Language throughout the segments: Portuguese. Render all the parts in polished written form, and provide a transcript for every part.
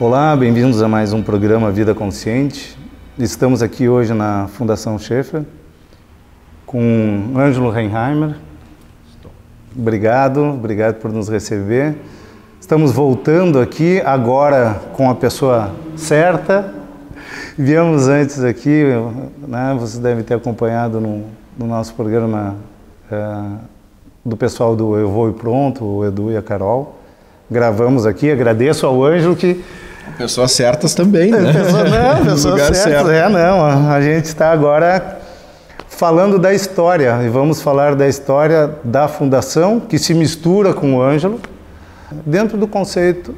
Olá, bem-vindos a mais um programa Vida Consciente. Estamos aqui hoje na Fundação Schaeffer com Ângelo Reinheimer. Obrigado por nos receber. Estamos voltando aqui agora com a pessoa certa. Viemos antes aqui, né? Vocês devem ter acompanhado no nosso programa do pessoal do Eu Vou e Pronto, o Edu e a Carol. Gravamos aqui, agradeço ao Ângelo que... Pessoas certas também, né? Pessoas certas, a gente está agora falando da história, e vamos falar da história da Fundação, que se mistura com o Ângelo, dentro do conceito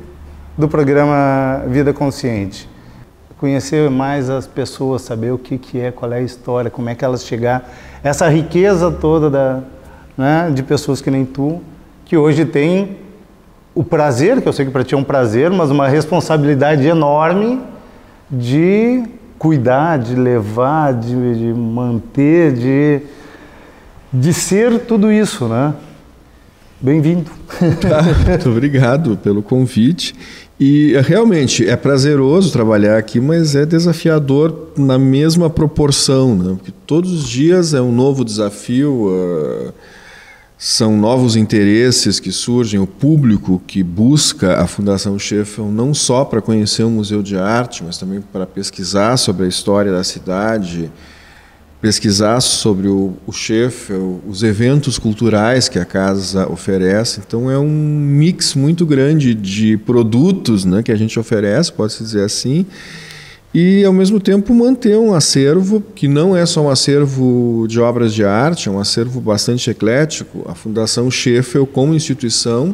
do programa Vida Consciente. Conhecer mais as pessoas, saber o que é, qual é a história, como é que elas chegaram, essa riqueza toda de pessoas que nem tu, que hoje tem o prazer, que eu sei que para ti é um prazer, mas uma responsabilidade enorme de cuidar, de levar, de manter, de ser tudo isso, né? Bem-vindo. Muito obrigado pelo convite. E realmente é prazeroso trabalhar aqui, mas é desafiador na mesma proporção, né? Porque todos os dias é um novo desafio, são novos interesses que surgem, o público que busca a Fundação Schaeffer não só para conhecer o Museu de Arte, mas também para pesquisar sobre a história da cidade, pesquisar sobre o Schaeffer, os eventos culturais que a casa oferece. Então é um mix muito grande de produtos, né, que a gente oferece, pode-se dizer assim, e ao mesmo tempo manter um acervo que não é só um acervo de obras de arte, é um acervo bastante eclético. A Fundação Schaeffer, como instituição,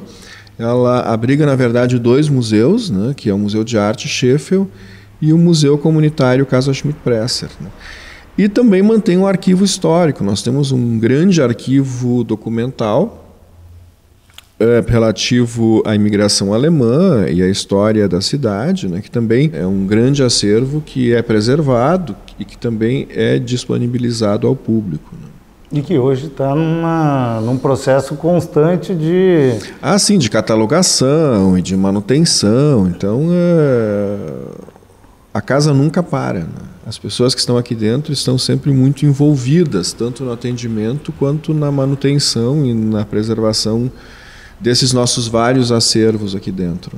ela abriga na verdade dois museus, né, que é o Museu de Arte Schaeffer e o Museu Comunitário Casa Schmidt-Presser, né. E também mantém um arquivo histórico. Nós temos um grande arquivo documental relativo à imigração alemã e à história da cidade, né, que também é um grande acervo que é preservado e que também é disponibilizado ao público, né. E que hoje está num processo constante de... sim, de catalogação e de manutenção. Então, a casa nunca para, né? As pessoas que estão aqui dentro estão sempre muito envolvidas, tanto no atendimento quanto na manutenção e na preservação desses nossos vários acervos aqui dentro.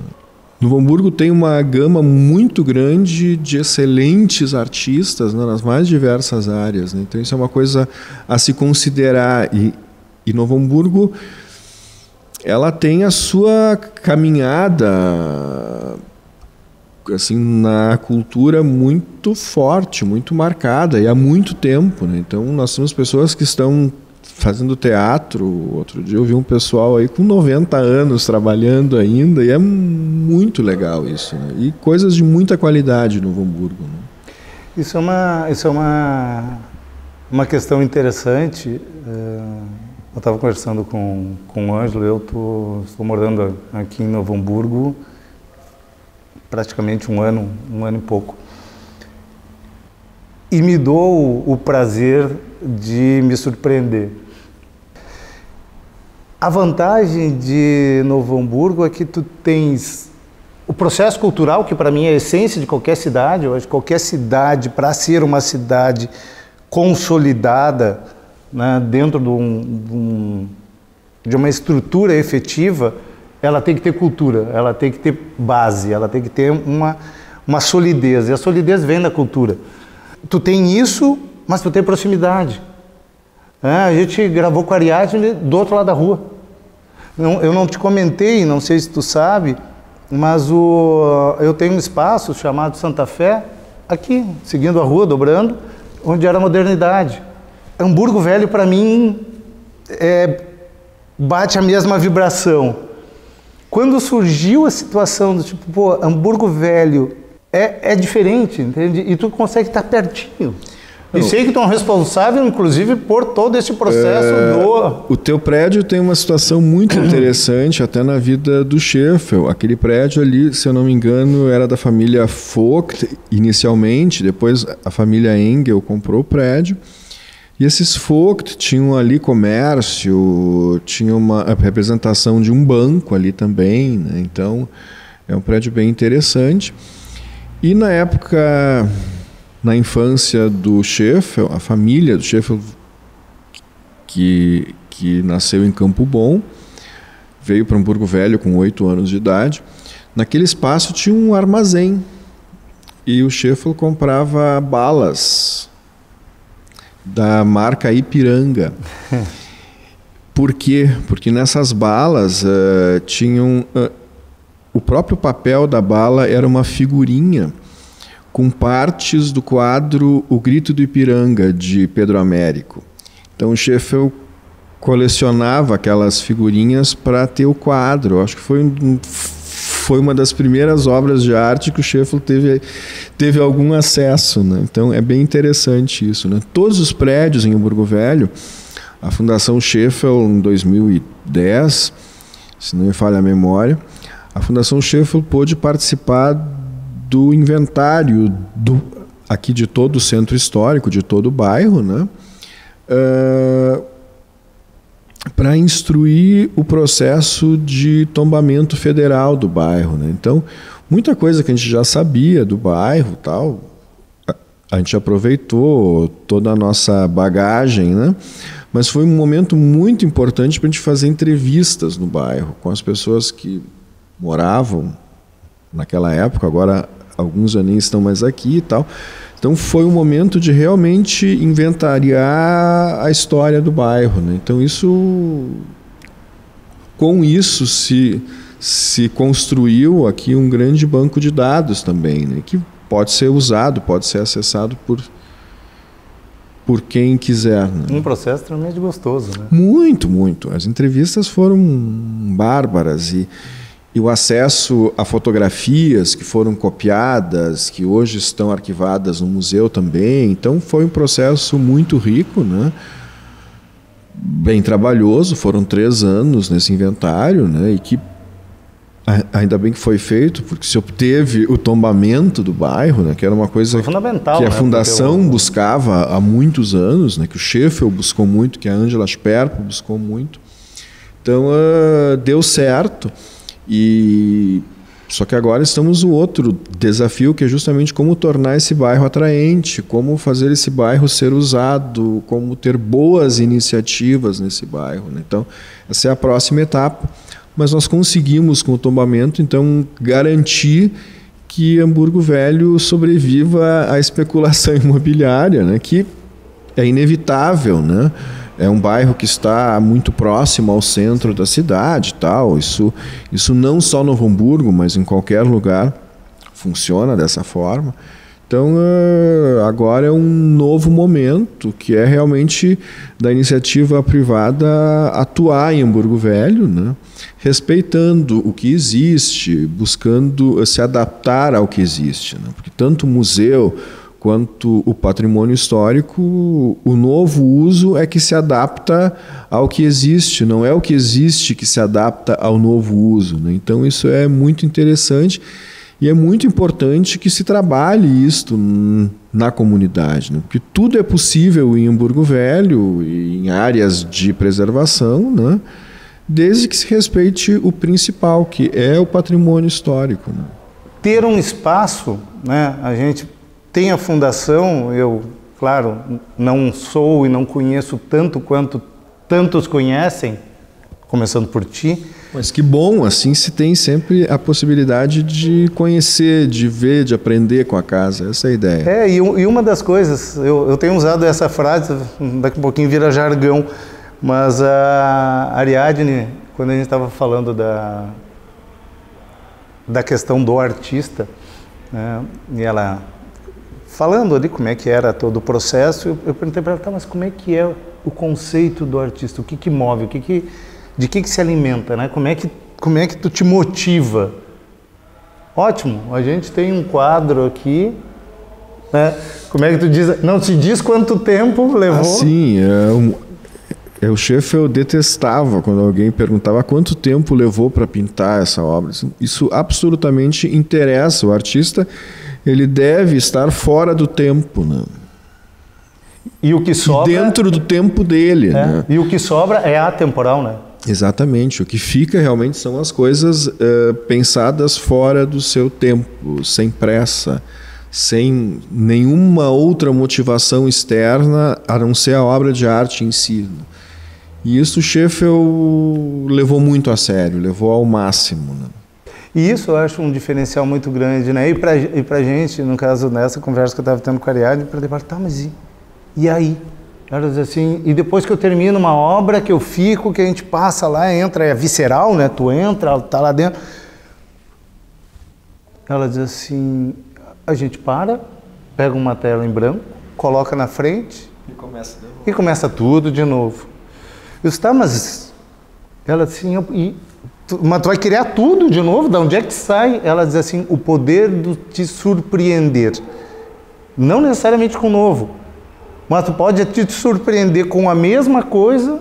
Novo Hamburgo tem uma gama muito grande de excelentes artistas, né, nas mais diversas áreas, né? Então isso é uma coisa a se considerar. E Novo Hamburgo, ela tem a sua caminhada assim, na cultura muito forte, muito marcada, e há muito tempo, né? Então nós temos pessoas que estão fazendo teatro. Outro dia eu vi um pessoal aí com 90 anos trabalhando ainda, e é muito legal isso, né? E coisas de muita qualidade no Novo Hamburgo, né? Isso é uma questão interessante. Eu estava conversando com o Ângelo, eu estou morando aqui em Novo Hamburgo praticamente um ano e pouco. E me dou o prazer de me surpreender. A vantagem de Novo Hamburgo é que tu tens o processo cultural, que para mim é a essência de qualquer cidade. Eu acho que qualquer cidade, para ser uma cidade consolidada, né, dentro de uma estrutura efetiva, ela tem que ter cultura, ela tem que ter base, ela tem que ter uma solidez. E a solidez vem da cultura. Tu tem isso, mas tu tem proximidade. A gente gravou com a Ariadne do outro lado da rua. Eu não te comentei, não sei se tu sabe, mas eu tenho um espaço chamado Santa Fé, aqui, seguindo a rua, dobrando, onde era a modernidade. Hamburgo Velho, para mim, bate a mesma vibração. Quando surgiu a situação do tipo, pô, Hamburgo Velho é diferente, entende? E tu consegue estar pertinho. E sei que tu é um responsável, inclusive, por todo esse processo O teu prédio tem uma situação muito interessante, até na vida do Schaeffer. Aquele prédio ali, se eu não me engano, era da família Vogt, inicialmente. Depois a família Engel comprou o prédio. E esses Vogt tinham ali comércio, tinha uma representação de um banco ali também, né? Então, É um prédio bem interessante. E na época, na infância do Scheffel, a família do Scheffel, que nasceu em Campo Bom, veio para Hamburgo Velho com 8 anos de idade. Naquele espaço tinha um armazém e o Scheffel comprava balas da marca Ipiranga. Por quê? Porque nessas balas tinham... o próprio papel da bala era uma figurinha com partes do quadro O Grito do Ipiranga, de Pedro Américo. Então o Scheffel colecionava aquelas figurinhas para ter o quadro. Eu acho que foi uma das primeiras obras de arte que o Scheffel teve algum acesso, né? Então é bem interessante isso, né? Todos os prédios em Hamburgo Velho, a Fundação Scheffel, em 2010, se não me falha a memória, a Fundação Scheffel pôde participar do inventário aqui de todo o centro histórico, de todo o bairro, né? Para instruir o processo de tombamento federal do bairro, né? Então, muita coisa que a gente já sabia do bairro, tal, a gente aproveitou toda a nossa bagagem, né? Mas foi um momento muito importante para a gente fazer entrevistas no bairro com as pessoas que moravam naquela época. Agora alguns já nem estão mais aqui e tal. Então foi um momento de realmente inventariar a história do bairro, né? Então com isso se construiu aqui um grande banco de dados também, né? Que pode ser usado, pode ser acessado por quem quiser, né? Um processo extremamente gostoso, né? Muito, muito. As entrevistas foram bárbaras e o acesso a fotografias que foram copiadas, que hoje estão arquivadas no museu também. Então foi um processo muito rico, né? Bem trabalhoso, foram 3 anos nesse inventário, né? E que ainda bem que foi feito, porque se obteve o tombamento do bairro, né? Que era uma coisa fundamental, que a né? Fundação buscava há muitos anos, né? Que o Scheffel buscou muito, que a Angela Sperpo buscou muito. Então deu certo. Só que agora estamos no outro desafio, que é justamente como tornar esse bairro atraente, como fazer esse bairro ser usado, como ter boas iniciativas nesse bairro, né? Então, essa é a próxima etapa. Mas nós conseguimos, com o tombamento, então, garantir que Hamburgo Velho sobreviva à especulação imobiliária, né? Que é inevitável, né? É um bairro que está muito próximo ao centro da cidade, tal. Isso não só no Novo Hamburgo, mas em qualquer lugar funciona dessa forma. Então, agora é um novo momento, que é realmente da iniciativa privada atuar em Hamburgo Velho, né? Respeitando o que existe, buscando se adaptar ao que existe, né? Porque tanto o museu quanto o patrimônio histórico, o novo uso é que se adapta ao que existe, não é o que existe que se adapta ao novo uso, né? Então isso é muito interessante e é muito importante que se trabalhe isto na comunidade, né? Porque tudo é possível em Hamburgo Velho e em áreas de preservação, né? Desde que se respeite o principal, que é o patrimônio histórico, né? Ter um espaço, né? A gente tem a fundação, eu, claro, não sou e não conheço tanto quanto tantos conhecem, começando por ti. Mas que bom, assim se tem sempre a possibilidade de conhecer, de ver, de aprender com a casa, essa é a ideia. E uma das coisas, eu tenho usado essa frase, daqui a pouquinho vira jargão, mas a Ariadne, quando a gente estava falando da questão do artista, né, e ela falando ali como é que era todo o processo, eu perguntei para ela, tá, mas como é que é o conceito do artista? O que move? De que se alimenta, né? Como é que tu te motiva? Ótimo, a gente tem um quadro aqui, né? Como é que tu diz? Não se diz quanto tempo levou? Sim, o Scheffel detestava quando alguém perguntava quanto tempo levou para pintar essa obra. Isso absolutamente interessa. O artista, ele deve estar fora do tempo, né? E o que sobra... E dentro do tempo dele, né? E o que sobra é atemporal, né? Exatamente. O que fica realmente são as coisas pensadas fora do seu tempo, sem pressa, sem nenhuma outra motivação externa a não ser a obra de arte em si. E isso o Scheffel levou muito a sério, levou ao máximo, né? E isso eu acho um diferencial muito grande, né? E pra gente, no caso dessa conversa que eu estava tendo com a Ariadne, para debater, tá, mas e aí? Ela diz assim, e depois que eu termino uma obra, que eu fico, que a gente passa lá, entra, é visceral, né? Tu entra, tá lá dentro. Ela diz assim, a gente pega uma tela em branco, coloca na frente e começa tudo de novo. Eu disse, tá, mas ela assim, mas tu vai criar tudo de novo? De onde é que sai? Ela diz assim, o poder de te surpreender. Não necessariamente com o novo, mas tu pode te surpreender com a mesma coisa,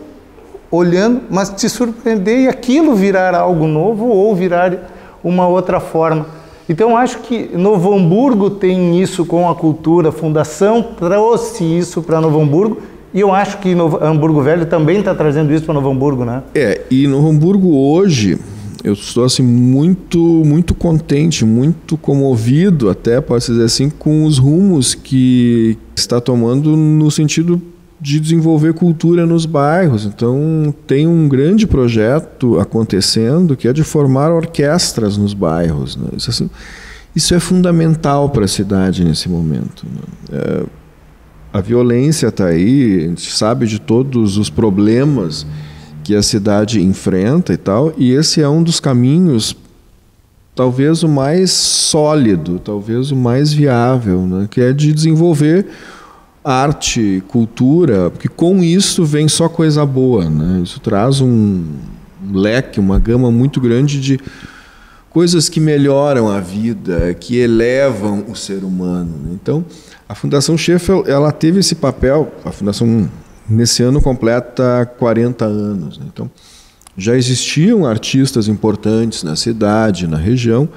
olhando, mas te surpreender e aquilo virar algo novo ou virar uma outra forma. Então, eu acho que Novo Hamburgo tem isso com a cultura, a Fundação trouxe isso para Novo Hamburgo, e eu acho que Hamburgo Velho também está trazendo isso para Novo Hamburgo, né? E Novo Hamburgo hoje, eu estou assim, muito contente, muito comovido, até posso dizer assim, com os rumos que está tomando no sentido de desenvolver cultura nos bairros. Então, tem um grande projeto acontecendo que é de formar orquestras nos bairros, né? Isso é fundamental para a cidade nesse momento, né? A violência está aí, a gente sabe de todos os problemas que a cidade enfrenta e tal, e esse é um dos caminhos, talvez o mais sólido, talvez o mais viável, né? Que é de desenvolver arte, cultura, porque com isso vem só coisa boa, né? Isso traz um leque, uma gama muito grande de coisas que melhoram a vida, que elevam o ser humano, né? Então, a Fundação Scheffel, ela teve esse papel, a Fundação nesse ano completa 40 anos, né? Então, já existiam artistas importantes na cidade, na região,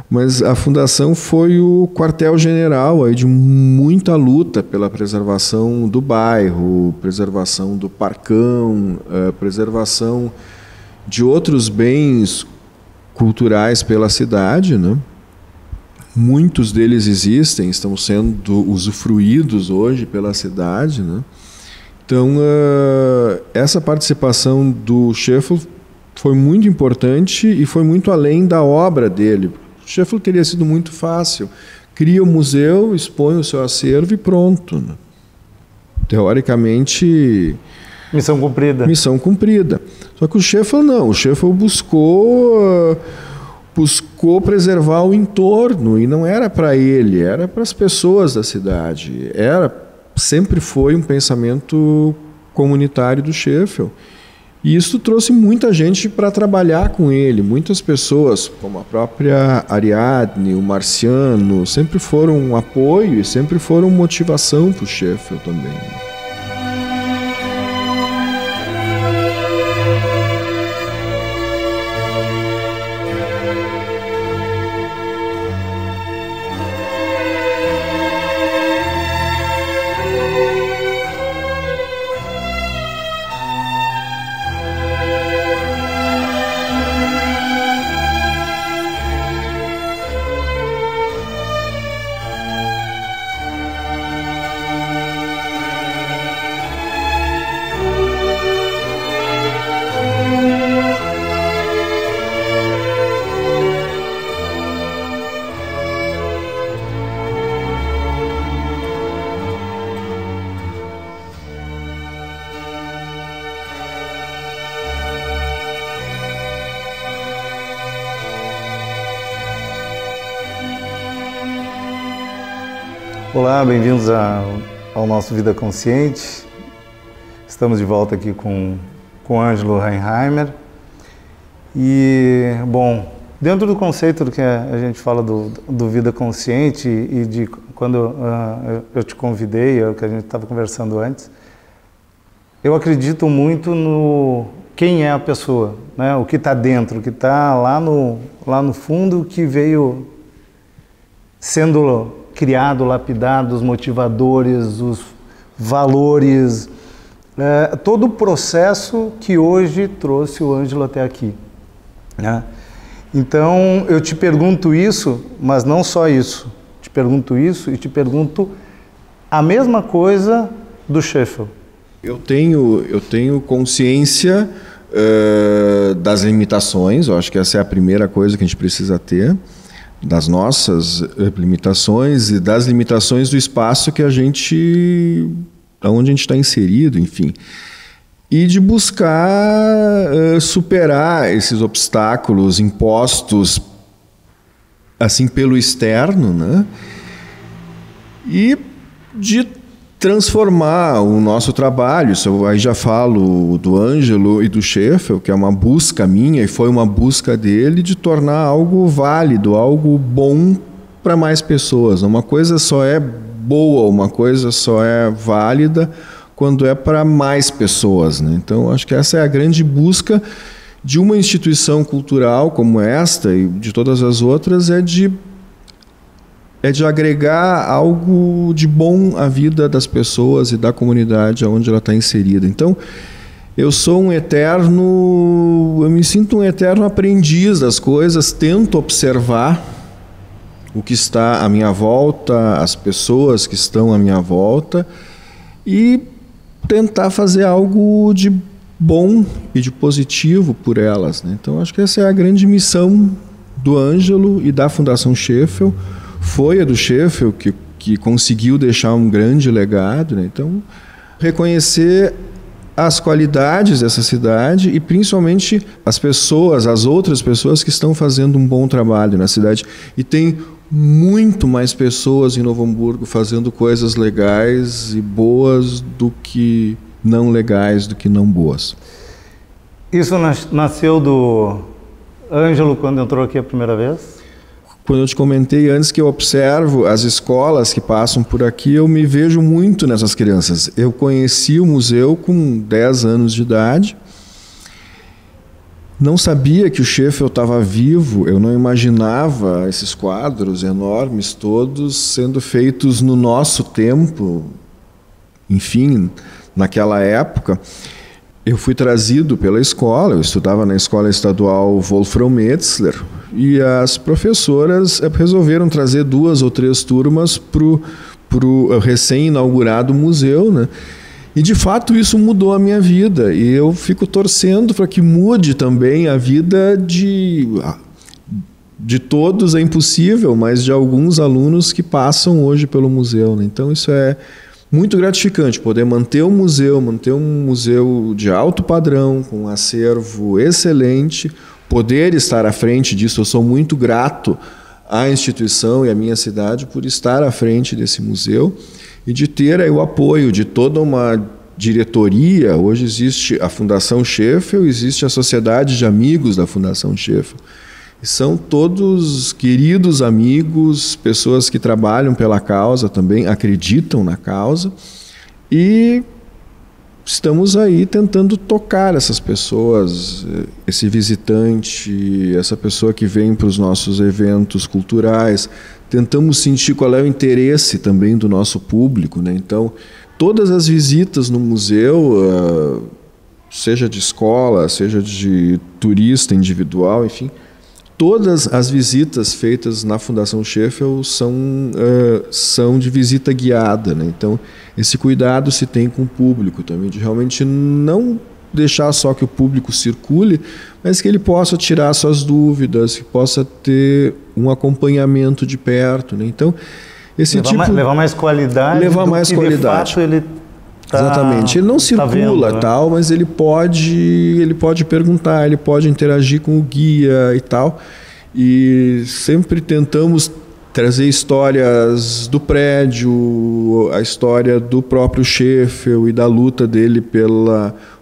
mas a Fundação foi o quartel-general aí de muita luta pela preservação do bairro, preservação do parcão, preservação de outros bens culturais pela cidade, né? Muitos deles existem, estão sendo usufruídos hoje pela cidade, né? Então, essa participação do Scheffel foi muito importante e foi muito além da obra dele. O Scheffel teria sido muito fácil. Cria o museu, expõe o seu acervo e pronto, né? Teoricamente... Missão cumprida. Missão cumprida. Só que o Scheffel não. O Scheffel buscou preservar o entorno, e não era para ele, era para as pessoas da cidade. Sempre foi um pensamento comunitário do Scheffel. E isso trouxe muita gente para trabalhar com ele. Muitas pessoas, como a própria Ariadne, o Marciano, sempre foram um apoio e sempre foram motivação para o Scheffel também. Olá, bem-vindos ao nosso Vida Consciente. Estamos de volta aqui com o Ângelo Reinheimer. E, bom, dentro do conceito do que a gente fala do Vida Consciente e de quando eu te convidei, o que a gente estava conversando antes, eu acredito muito no quem é a pessoa, né? O que está dentro, o que está lá no fundo, que veio sendo criado, lapidado, os motivadores, os valores, todo o processo que hoje trouxe o Ângelo até aqui, né? Então, eu te pergunto isso, mas não só isso. Te pergunto isso e te pergunto a mesma coisa do Sheffield. Eu tenho consciência das limitações, eu acho que essa é a primeira coisa que a gente precisa ter, das nossas limitações e das limitações do espaço que onde a gente está inserido, enfim. E de buscar superar esses obstáculos impostos assim pelo externo, né? E de transformar o nosso trabalho. Isso aí já falo do Ângelo e do Sheffield, que é uma busca minha e foi uma busca dele de tornar algo válido, algo bom para mais pessoas. Uma coisa só é boa, uma coisa só é válida quando é para mais pessoas, né? Então, acho que essa é a grande busca de uma instituição cultural como esta e de todas as outras, é de agregar algo de bom à vida das pessoas e da comunidade onde ela está inserida. Então, eu me sinto um eterno aprendiz das coisas, tento observar o que está à minha volta, as pessoas que estão à minha volta e tentar fazer algo de bom e de positivo por elas, né? Então, acho que essa é a grande missão do Ângelo e da Fundação Sheffield. Foi a do Sheffield que conseguiu deixar um grande legado, né? Então, reconhecer as qualidades dessa cidade e principalmente as outras pessoas que estão fazendo um bom trabalho na cidade. E tem muito mais pessoas em Novo Hamburgo fazendo coisas legais e boas do que não legais, do que não boas. Isso nasceu do Ângelo quando entrou aqui a primeira vez? Quando eu te comentei antes que eu observo as escolas que passam por aqui, eu me vejo muito nessas crianças. Eu conheci o museu com 10 anos de idade. Não sabia que o Sheffield estava vivo, eu não imaginava esses quadros enormes todos sendo feitos no nosso tempo, enfim, naquela época. Eu fui trazido pela escola, eu estudava na escola estadual Wolfram Metzler, e as professoras resolveram trazer 2 ou 3 turmas para o recém-inaugurado museu, né? E, de fato, isso mudou a minha vida. E eu fico torcendo para que mude também a vida de todos, é impossível, mas de alguns alunos que passam hoje pelo museu, né? Então, isso é muito gratificante, poder manter um museu de alto padrão, com um acervo excelente, poder estar à frente disso. Eu sou muito grato à instituição e à minha cidade por estar à frente desse museu e de ter aí o apoio de toda uma diretoria. Hoje existe a Fundação Sheffield, existe a Sociedade de Amigos da Fundação Sheffield. E são todos queridos amigos, pessoas que trabalham pela causa também, acreditam na causa, e estamos aí tentando tocar essas pessoas, esse visitante, essa pessoa que vem para os nossos eventos culturais. Tentamos sentir qual é o interesse também do nosso público, né? Então, todas as visitas no museu, seja de escola, seja de turista individual, enfim, todas as visitas feitas na Fundação Sheffield são de visita guiada, né? Então, esse cuidado se tem com o público também, de realmente não deixar só que o público circule, mas que ele possa tirar suas dúvidas, que possa ter um acompanhamento de perto, né? Então, levar mais qualidade. Levar mais qualidade. De fato, ele exatamente. Ele não circula, vendo, né? tal, mas ele pode perguntar, ele pode interagir com o guia e tal. E sempre tentamos trazer histórias do prédio, a história do próprio Sheffield e da luta dele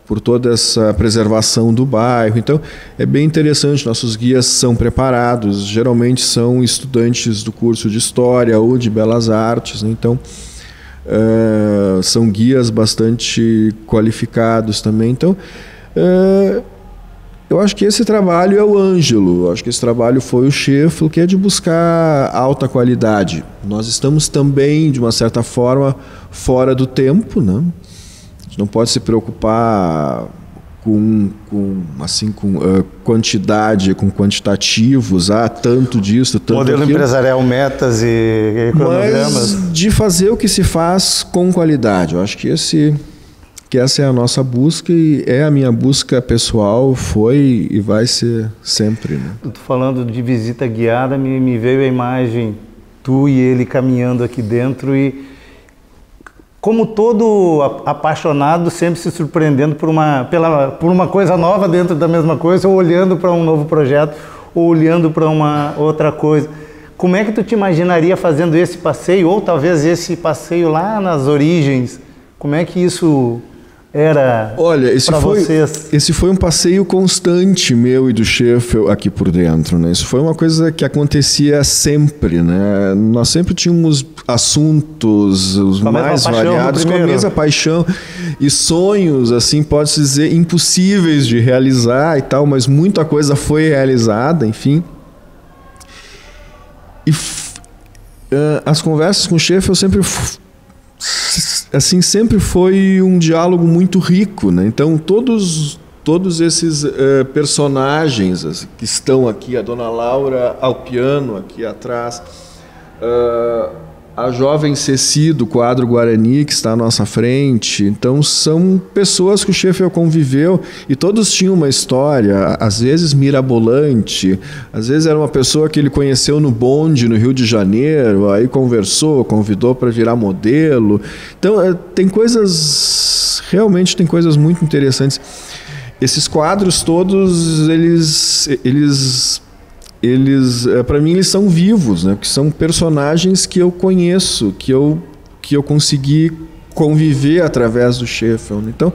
por toda essa preservação do bairro. Então, é bem interessante. Nossos guias são preparados, geralmente são estudantes do curso de História ou de Belas Artes, né? Então, são guias bastante qualificados também. Então, eu acho que esse trabalho é o Ângelo, eu acho que esse trabalho foi o Sheffield, que é de buscar alta qualidade. Nós estamos também, de uma certa forma, fora do tempo, né? gente não pode se preocupar com quantidade, com quantitativos, tanto disso, tanto modelo aquilo. Empresarial, metas e cronogramas. Mas de fazer o que se faz com qualidade. Eu acho que essa é a nossa busca e é a minha busca pessoal, foi e vai ser sempre. Né? Eu tô falando de visita guiada, me veio a imagem, tu e ele caminhando aqui dentro e como todo apaixonado, sempre se surpreendendo por uma coisa nova dentro da mesma coisa, ou olhando para um novo projeto, ou olhando para uma outra coisa. Como é que tu te imaginaria fazendo esse passeio, ou talvez esse passeio lá nas origens? Como é que isso era para vocês? Esse foi um passeio constante meu e do Schaeffel aqui por dentro, né? Isso foi uma coisa que acontecia sempre, né? Nós sempre tínhamos assuntos os mais variados, com a mesma paixão e sonhos, assim, pode-se dizer, impossíveis de realizar e tal, mas muita coisa foi realizada, enfim. E as conversas com o Schaeffel sempre foi um diálogo muito rico, né? Então todos esses personagens que estão aqui, a Dona Laura ao piano aqui atrás, a jovem Ceci do quadro Guarani que está à nossa frente, então são pessoas que o Schaeffel conviveu e todos tinham uma história, às vezes mirabolante, às vezes era uma pessoa que ele conheceu no bonde no Rio de Janeiro, aí convidou para virar modelo. Então realmente tem coisas muito interessantes. Esses quadros todos, eles para mim eles são vivos, né? Porque são personagens que eu conheço, que eu consegui conviver através do Schaeffel. Então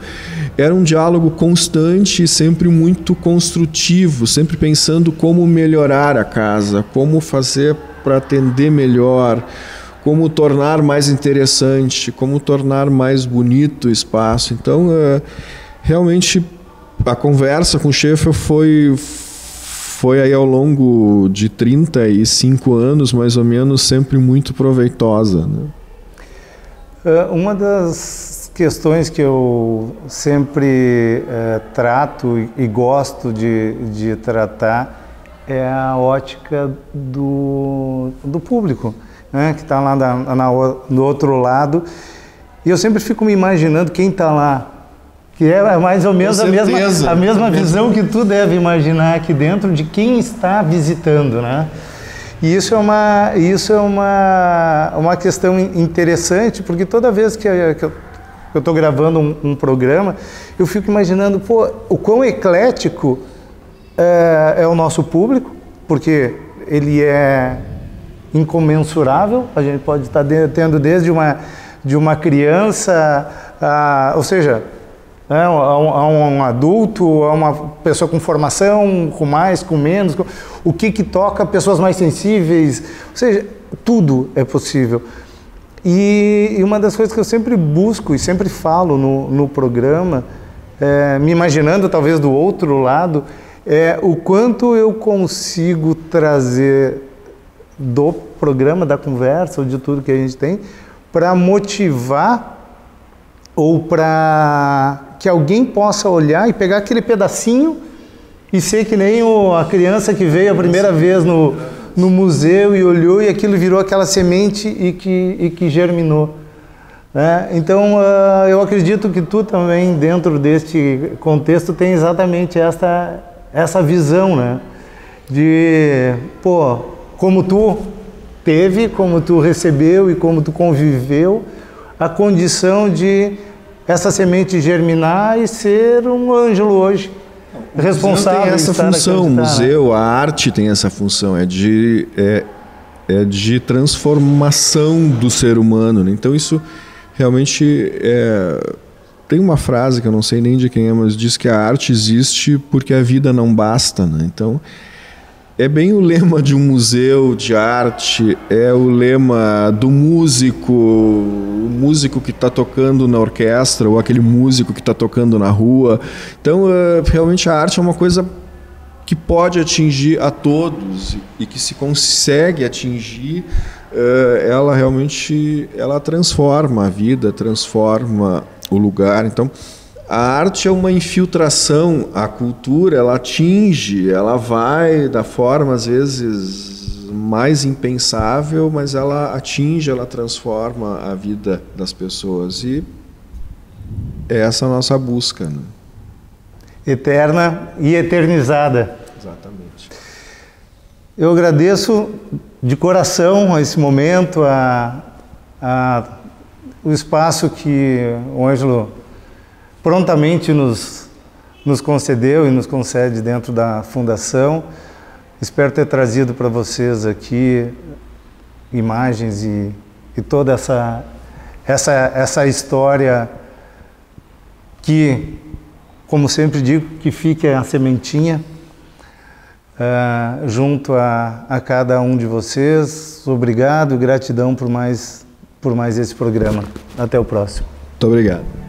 era um diálogo constante, sempre muito construtivo, sempre pensando como melhorar a casa, como fazer para atender melhor, como tornar mais interessante, como tornar mais bonito o espaço. Então realmente a conversa com o Schaeffel foi aí ao longo de 35 anos, mais ou menos, sempre muito proveitosa. Né? Uma das questões que eu sempre trato e gosto de tratar é a ótica do público, né? Que está lá no outro lado. E eu sempre fico me imaginando quem está lá, que é mais ou menos a mesma visão que tu deve imaginar aqui dentro de quem está visitando, né? E isso é uma questão interessante, porque toda vez que eu estou gravando um programa, eu fico imaginando, o quão eclético é o nosso público, porque ele é incomensurável. A gente pode estar tendo desde uma criança, ou seja, a um adulto, a uma pessoa com formação, com mais, com menos, o que toca pessoas mais sensíveis, ou seja, tudo é possível. E uma das coisas que eu sempre busco e sempre falo no programa, me imaginando talvez do outro lado, é o quanto eu consigo trazer do programa, da conversa, ou de tudo que a gente tem, para motivar ou para que alguém possa olhar e pegar aquele pedacinho e ser que nem a criança que veio a primeira vez no museu e olhou e aquilo virou aquela semente e que germinou. Né? Então, eu acredito que tu também, dentro deste contexto, tem exatamente essa visão, né? De, como tu teve, como tu recebeu e como tu conviveu, a condição de essa semente germinar e ser um Ângelo hoje, responsável. Tem essa função, o museu, a arte tem essa função, é de transformação do ser humano, né? Então isso realmente tem uma frase que eu não sei nem de quem é, mas diz que a arte existe porque a vida não basta, né? Então é bem o lema de um museu de arte, é o lema do músico, o músico que está tocando na orquestra ou aquele músico que está tocando na rua. Então, realmente a arte é uma coisa que pode atingir a todos e que se consegue atingir, ela realmente transforma a vida, transforma o lugar. Então, a arte é uma infiltração, a cultura, ela atinge, ela vai da forma, às vezes, mais impensável, mas ela atinge, ela transforma a vida das pessoas. E é essa a nossa busca, né? Eterna e eternizada. Exatamente. Eu agradeço de coração a esse momento, o espaço que o Ângelo prontamente nos concedeu e nos concede dentro da Fundação. Espero ter trazido para vocês aqui imagens e toda essa história que, como sempre digo, que fique a sementinha junto a cada um de vocês. Obrigado e gratidão por mais esse programa. Até o próximo. Muito obrigado.